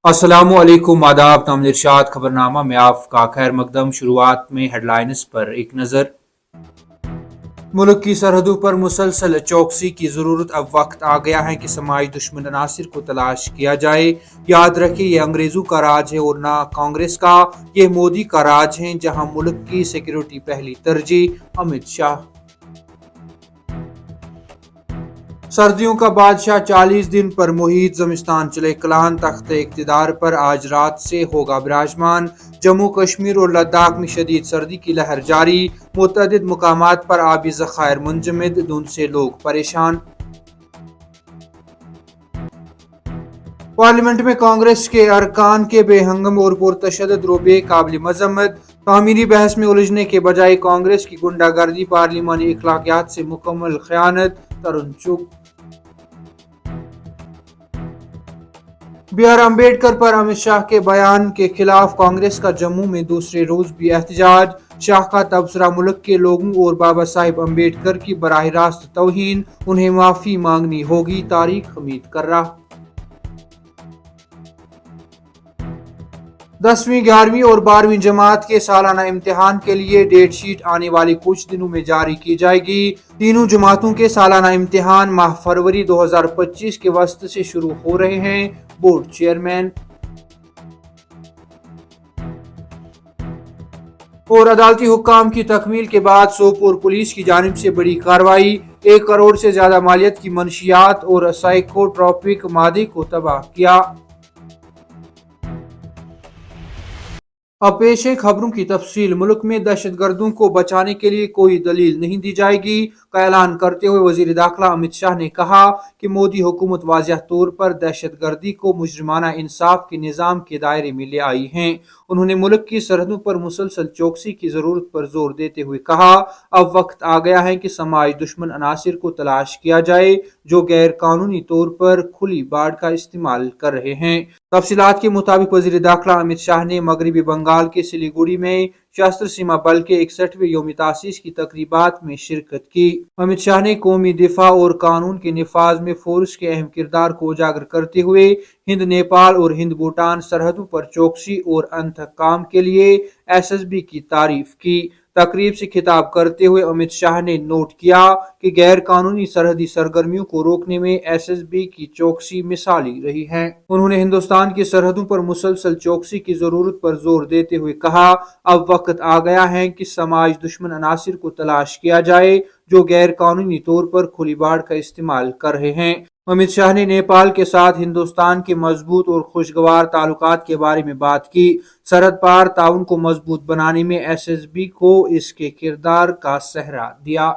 अस्सलामुअलैकुम आदाब नाम इरशाद खबरनामा में आपका खैर मकदम। शुरुआत में हेडलाइंस पर एक नज़र। मुल्क की सरहदों पर मुसलसल चौकसी की ज़रूरत। अब वक्त आ गया है कि समाजी दुश्मन अनासिर को तलाश किया जाए। याद रखें, ये अंग्रेज़ों का राज है और ना कांग्रेस का। ये मोदी का राज है, जहां मुल्क की सिक्योरिटी पहली तरजीह। अमित शाह। सर्दियों का बादशाह 40 दिन पर मुहीत ज़मिस्तान चले कलान। तख्त इक़्तिदार पर आज रात से होगा विराजमान। जम्मू कश्मीर और लद्दाख में शदीद सर्दी की लहर जारी। मुतअद्दिद मुकामात पर आबी ज़खायर मुंजमद, धुंध से लोग परेशान। पार्लियामेंट में कांग्रेस के अरकान के बेहंगम और पुरतशद्दुद रोबे काबिल मजम्मत। तामीरी बहस में उलझने के बजाय कांग्रेस की गुंडागर्दी पार्लिमानी अखलाकियात से मुकम्मल खयानत। तरुण चुग। बी आर अम्बेडकर पर अमित शाह के बयान के खिलाफ कांग्रेस का जम्मू में दूसरे रोज भी एहतजाज। शाह का तबसरा मुल्क के लोगों और बाबा साहिब अम्बेडकर की बराह रास्त तौहीन, उन्हें माफी मांगनी होगी, तारीख हमीद कर रहा। 10वीं 11वीं और 12वीं जमात के सालाना इम्तिहान के लिए डेट शीट आने वाले कुछ दिनों में जारी की जाएगी। तीनों जमातों के सालाना इम्तिहान माह फरवरी 2025 के वस्त से शुरू हो रहे हैं। Board chairman. और अदालती हुक्काम की तकमील के बाद सोपोर पुलिस की जानिब से बड़ी कार्रवाई। 1 करोड़ से ज्यादा मालियत की मंशियात और साइकोट्रोपिक मादे को तबाह किया। अब पेश है खबरों की तफसील। मुल्क में दहशतगर्दों को बचाने के लिए कोई दलील नहीं दी जाएगी का ऐलान करते हुए वजीर दाखिला अमित शाह ने कहा कि मोदी हुकूमत वाज़ेह तौर पर दहशतगर्दी को मुजरिमाना इंसाफ के निज़ाम के दायरे में ले आई है। उन्होंने मुल्क की सरहदों पर मुसलसल चौकसी की जरूरत पर जोर देते हुए कहा, अब वक्त आ गया है कि समाज दुश्मन अनासिर को तलाश किया जाए जो गैर कानूनी तौर पर खुली बाढ़ का इस्तेमाल कर रहे हैं। तफसीलात के मुताबिक वजीर दाखिला अमित शाह ने मगरबी बंगाल के सिलीगुड़ी में सशस्त्र सीमा बल के 61वें यौम तासीस की तकरीबात में शिरकत की। अमित शाह ने कौमी दिफा और कानून के निफाज में फोर्स के अहम किरदार को उजागर करते हुए हिंद नेपाल और हिंद भूटान सरहदों पर चौकसी और इंतकाम के लिए SSB की तारीफ की। तकरीब से खिताब करते हुए अमित शाह ने नोट किया कि गैर कानूनी सरहदी सरगर्मियों को रोकने में SSB की चौकसी मिसाली रही है। उन्होंने हिंदुस्तान की सरहदों पर मुसलसल चौकसी की जरूरत पर जोर देते हुए कहा, अब वक्त आ गया है कि समाज दुश्मन अनासिर को तलाश किया जाए जो गैर कानूनी तौर पर खुली बाढ़ का इस्तेमाल कर रहे हैं। अमित शाह ने नेपाल के साथ हिंदुस्तान के मजबूत और खुशगवार ताल्लुकात के बारे में बात की। सरहद पार ताउन को मजबूत बनाने में SSB को इसके किरदार का सहरा दिया।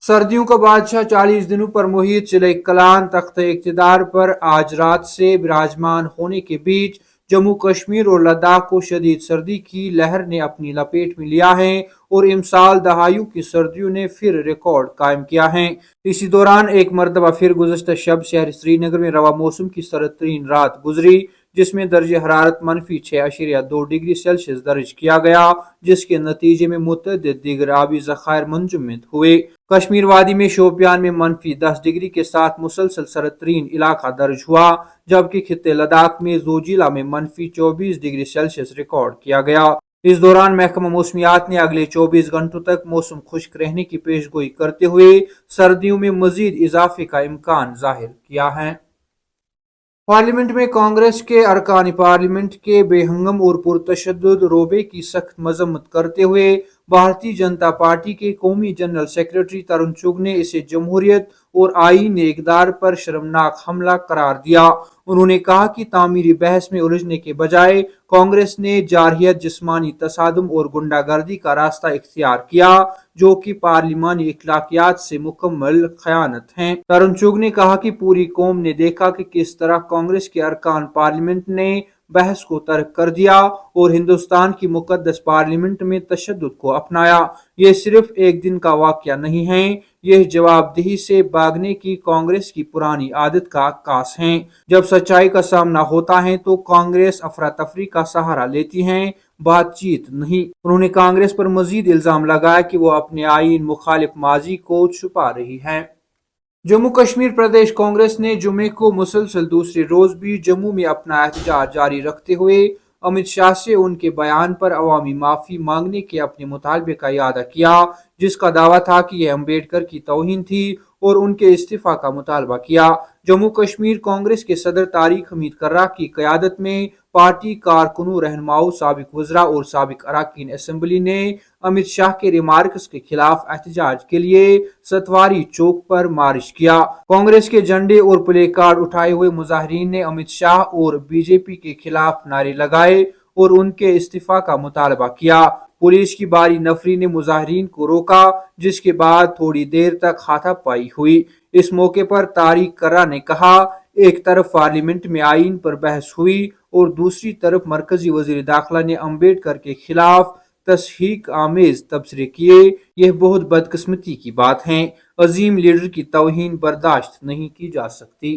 सर्दियों का बादशाह 40 दिनों पर मुहीत चिले कलान। तख्त इक़्तिदार पर आज रात से विराजमान होने के बीच जम्मू कश्मीर और लद्दाख को शदीद सर्दी की लहर ने अपनी लपेट में लिया है और इमसाल दहाइयों की सर्दियों ने फिर रिकॉर्ड कायम किया है। इसी दौरान एक मरतबा फिर गुज़श्ता शब शहर श्रीनगर में रवा मौसम की सर्द तरीन रात गुजरी, जिसमें दर्ज हरारत -6.2 डिग्री सेल्सियस दर्ज किया गया, जिसके नतीजे में मुतअद्दिद दीगर आबी ज़खायर मुंजमद हुए। कश्मीर वादी में शोपियान में -10 डिग्री के साथ मुसलसल सर्द तरीन इलाका दर्ज हुआ, जबकि खित्ते लद्दाख में जोजिला में -24 डिग्री सेल्सियस रिकॉर्ड किया गया। इस दौरान महकमा मौसमियात ने अगले 24 घंटों तक मौसम खुश्क रहने की पेशगोई करते हुए सर्दियों में मजीद इजाफे का इम्कान जाहिर किया है। पार्लियामेंट में कांग्रेस के अरकान पार्लियामेंट के बेहंगम और पुरतशद्दुद रोबे की सख्त मजम्मत करते हुए भारतीय जनता पार्टी के कौमी जनरल सेक्रेटरी तरुण चुग ने इसे जमहूरियत और आईन इक़्तिदार पर शर्मनाक हमला करार दिया। उन्होंने कहा कि तामीरी बहस में उलझने के बजाय कांग्रेस ने जारहियत, जिस्मानी तसादुम और गुंडागर्दी का रास्ता इख्तियार किया, जो कि पार्लिमानी इखलाकियात से मुकम्मल खयानत है। तरुण चुग ने कहा कि पूरी कौम ने देखा कि किस तरह कांग्रेस के अरकान पार्लियामेंट ने बहस को तर्क कर दिया और हिंदुस्तान की मुकद्दस पार्लियामेंट में तशद्दुद को अपनाया। यह सिर्फ एक दिन का वाकया नहीं है, यह जवाबदेही से भागने की कांग्रेस की पुरानी आदत का अक्कास है। जब सच्चाई का सामना होता है तो कांग्रेस अफरा तफरी का सहारा लेती है, बातचीत नहीं। उन्होंने कांग्रेस पर मजीद इल्जाम लगाया कि वो अपने आईन मुखालिफ माजी को छुपा रही है। जम्मू कश्मीर प्रदेश कांग्रेस ने जुमे को मुसलसल दूसरे रोज भी जम्मू में अपना एहतजाज जारी रखते हुए अमित शाह से उनके बयान पर अवामी माफी मांगने के अपने मुतालबे का इरादा किया, जिसका दावा था कि यह अम्बेडकर की तौहीन थी, और उनके इस्तीफा का मुतालबा किया। जम्मू कश्मीर कांग्रेस के सदर तारिक हमीद कर्रा की क़यादत में पार्टी कारकुनों, रहनुमाओं, साबिक वज़रा और साबिक अरकान असम्बली ने अमित शाह के रिमार्क्स के खिलाफ एहतजाज के लिए सतवारी चौक पर मार्च किया। कांग्रेस के झंडे और प्ले कार्ड उठाए हुए मुजाहिरीन ने अमित शाह और बीजेपी के खिलाफ नारे लगाए और उनके इस्तीफा का मुतालबा किया। पुलिस की भारी नफरी ने मुजाहिरीन को रोका, जिसके बाद थोड़ी देर तक हाथापाई हुई। इस मौके पर तारिक कर्रा ने कहा, एक तरफ पार्लियामेंट में आईन पर बहस हुई और दूसरी तरफ मरकजी वजीर दाखिला ने अम्बेडकर के खिलाफ तस्हीक आमेज तबसरे किए। यह बहुत बदकिस्मती की बात है। अजीम लीडर की तौहीन बर्दाश्त नहीं की जा सकती।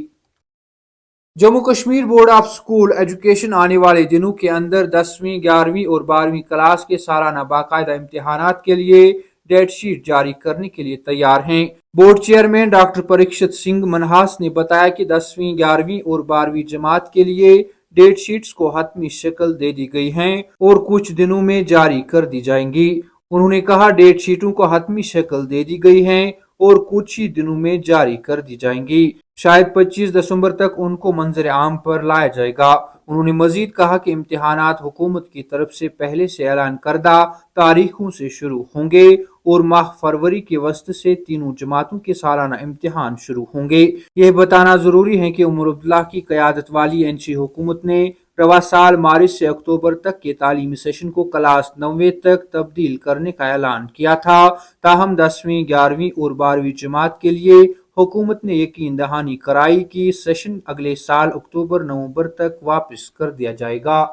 Jammu Kashmir board of school education आने वाले दिनों के अंदर 10वीं, 11वीं और 12वीं क्लास के सालाना बाकायदा इम्तिहानात के लिए डेट शीट जारी करने के लिए तैयार हैं। Board chairman doctor Parikshit Singh Manhas ने बताया कि 10वीं, 11वीं और 12वीं जमात के लिए डेट शीट्स को हतमी शक्ल दे दी गई हैं और कुछ दिनों में जारी कर दी जाएंगी। उन्होंने कहा, डेट शीटों को हतमी शक्ल दे दी गई है और कुछ ही दिनों में जारी कर दी जाएंगी। शायद 25 दिसंबर तक उनको मंजर आम पर लाया जाएगा। उन्होंने मजीद कहा कि इम्तिहानात हुकूमत की तरफ से पहले से ऐलान करदा तारीखों से शुरू होंगे और माह फरवरी के वस्त से तीनों जमातों के सालाना इम्तिहान शुरू होंगे। यह बताना जरूरी है कि उमर अब्दुल्ला की क़यादत वाली एनसी हुकूमत ने रवा साल मार्च से अक्टूबर तक के तालीमी सेशन को क्लास 9वीं तक तब्दील करने का ऐलान किया था। ताहम 10वीं, 11वीं और 12वीं जमात के लिए हुकूमत ने यकीन दहानी कराई कि सेशन अगले साल अक्टूबर-नवंबर तक वापस कर दिया जाएगा।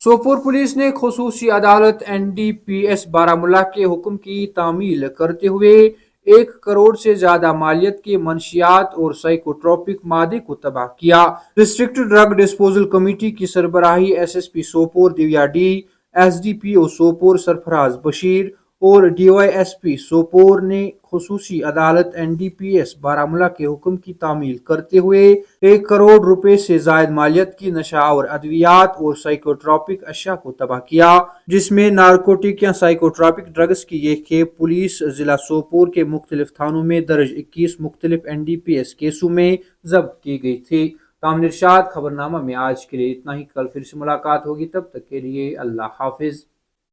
सोपोर पुलिस ने खुसूसी अदालत NDPS बारामूला के हुक्म की तामील करते हुए 1 करोड़ से ज्यादा मालियत के मंशियात और साइकोट्रोपिक मादे को तबाह किया। रिस्ट्रिक्टेड ड्रग डिस्पोजल कमेटी की सरबराही SSP Sopore Divya D, SDPO Sopore Sarfaraz Bashir और DYSP सोपोर ने खुसूसी अदालत NDPS बारामूला के हुक्म की तामील करते हुए 1 करोड़ रुपए से जायद मालियत की नशावर अद्वियात और साइकोट्रोपिक अशिया को तबाह किया, जिसमें नारकोटिक या साइकोट्रोपिक ड्रग्स की ये खेप पुलिस जिला सोपोर के मुख्तलिफ थानों में दर्ज 21 मुख्तलिफ NDPS केसों में जब्त की गई थी। तामिर इरशाद, खबरनामा में आज के लिए इतना ही। कल फिर से मुलाकात होगी, तब तक के लिए अल्लाह हाफिज।